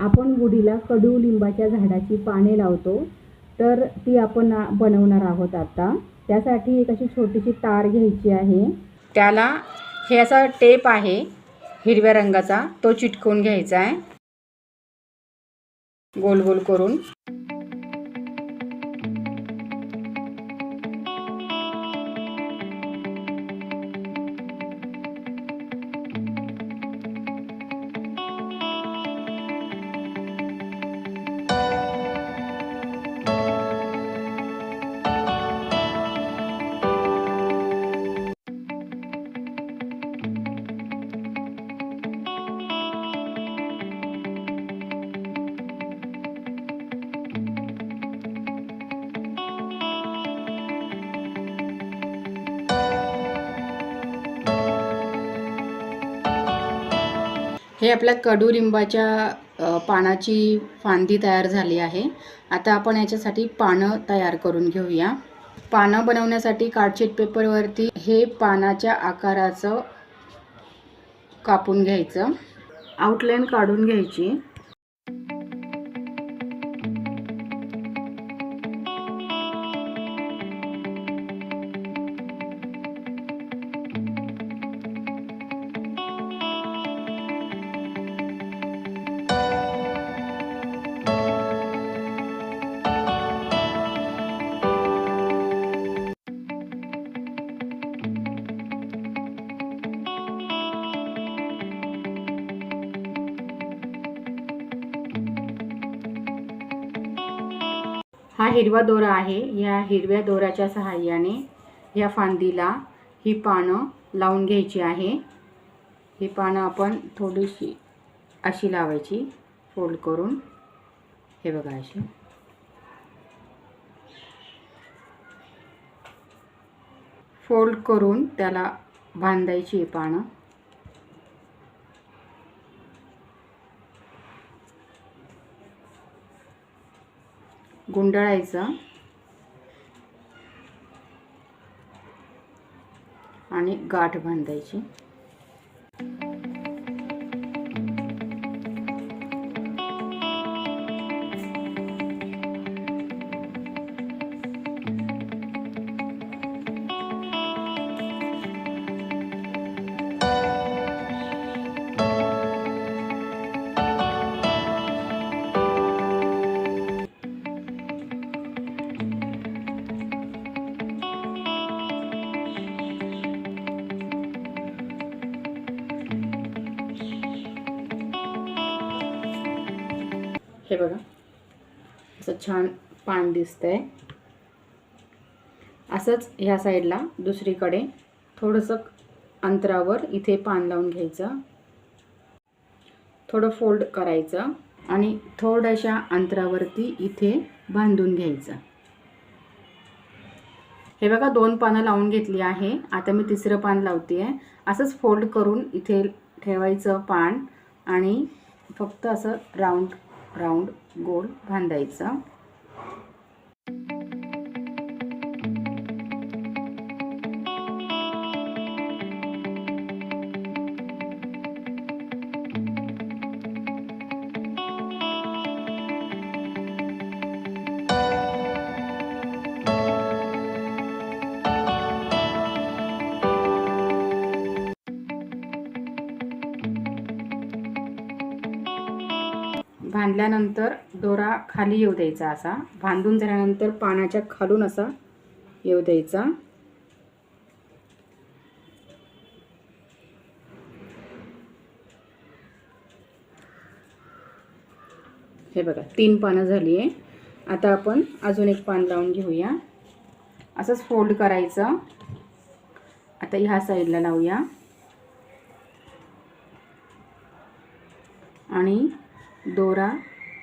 आपण गुढीला कडुलिंबाच्या झाडाची पाने लावतो, तर ती आपण बनवणार आहोत आता। त्यासाठी एक अशी छोटीशी तार घ्यायची आहे, त्याला हे असा टेप आहे हिरव्या रंगाचा, तो चिटकवून घ्यायचा आहे गोल गोल करून। हे आपल्या कडुलिंबाच्या पानाची फांदी तयार झाली आहे। आता आपण याच्यासाठी पानं तयार करून घेऊया। पानं बनवण्यासाठी कार्डशीट पेपरवरती हे पानाच्या आकाराचं कापून घ्यायचं, आउटलाईन काढून घ्यायची। हा हिरवा दोरा आहे, या हिरव्या दोऱ्याच्या सहाय्याने या फांदीला ही पानं लावून घ्यायची आहे। ही पानं आपण थोडीशी अशी लावायची फोल्ड करून, हे बघा अशी। फोल्ड करून त्याला बांधायची पानं। गुंडाळायचं आणि गाठ बांधायची। हे बघा असं छान पान दिसतंय। असंच ह्या साईडला दुसरीकडे थोडंसं अंतरावर इथे पान लावून घ्यायचं, थोडं फोल्ड करायचं आणि थोड्याशा अंतरावरती इथे बांधून घ्यायचं। हे बघा 2 पानं लावून घेतली आहे। आता मी तिसरं पान लावते आहे। असंच फोल्ड करून इथे ठेवायचं पान आणि फक्त असं राऊंड गोल बांधायचं। बांधल्यानंतर दोरा खाली येऊ द्यायचा, असा बांधून झाल्यानंतर पानाच्या खालून असा येऊ द्यायचा। हे बघा 3 पानं झाली आहे। आता आपण अजून एक पान लावून घेऊया। असंच फोल्ड करायचं। आता ह्या साईडला लावूया आणि दोरा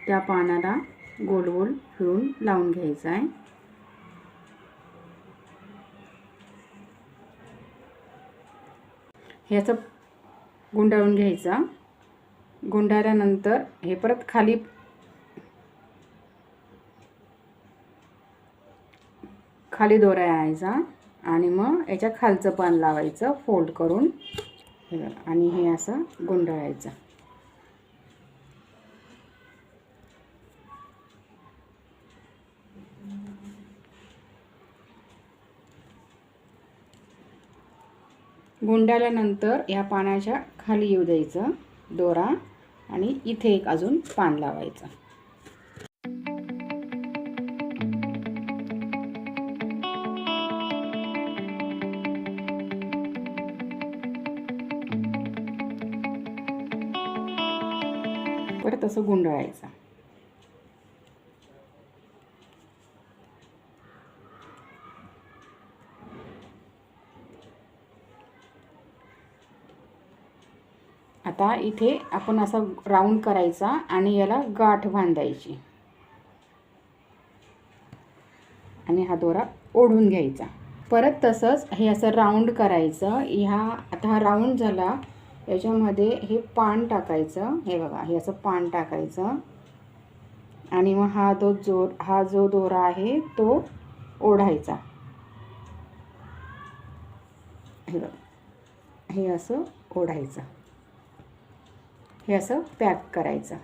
त्या पानाला गोल गोल फिरून लावून घ्यायचा आहे। ह्याचं गुंडाळून घ्यायचा। गुंडाळल्यानंतर हे परत खाली दोरा यायचा आणि मग याच्या खालचं पान लावायचं फोल्ड करून, आणि हे असं गुंडाळायचं। गुंडाळल्यानंतर या पानाच्या खाली येऊ द्यायचं दोरा आणि इथे एक अजून पान लावायचं. परत असं गुंडाळायचं. आता इथे आपण असा राऊंड करायचा आणि याला गाठ बांधायची आणि हा दोरा ओढून घ्यायचा. परत तसंच हे असं राऊंड करायचं. आता हा राऊंड झाला, याच्यामध्ये हे पान टाकायचं. हे बघा, हे असं पान टाकायचं आणि मग हा जो दोरा आहे तो ओढायचा. हे बघा, हे असं ओढायचं. हे असं पॅक करायचं.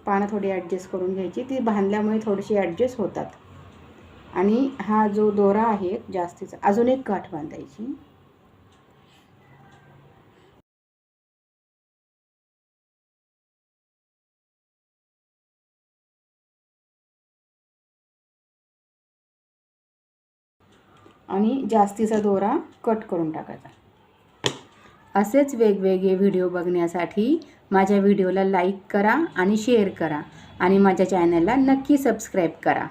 पानं थोडी ॲडजस्ट करून घ्यायची, ती बांधल्यामुळे थोडीशी ॲडजस्ट होतात. आणि हा जो दोरा आहे जास्तीचा, अजून एक गाठ बांधायची. आणि जास्तीचा दोरा कट करून टाकायचा. असेच वेगवेगळे व्हिडिओ बघण्यासाठी माझ्या व्हिडिओला लाईक करा आणि शेअर करा आणि माझ्या चॅनलला नक्की सबस्क्राईब करा.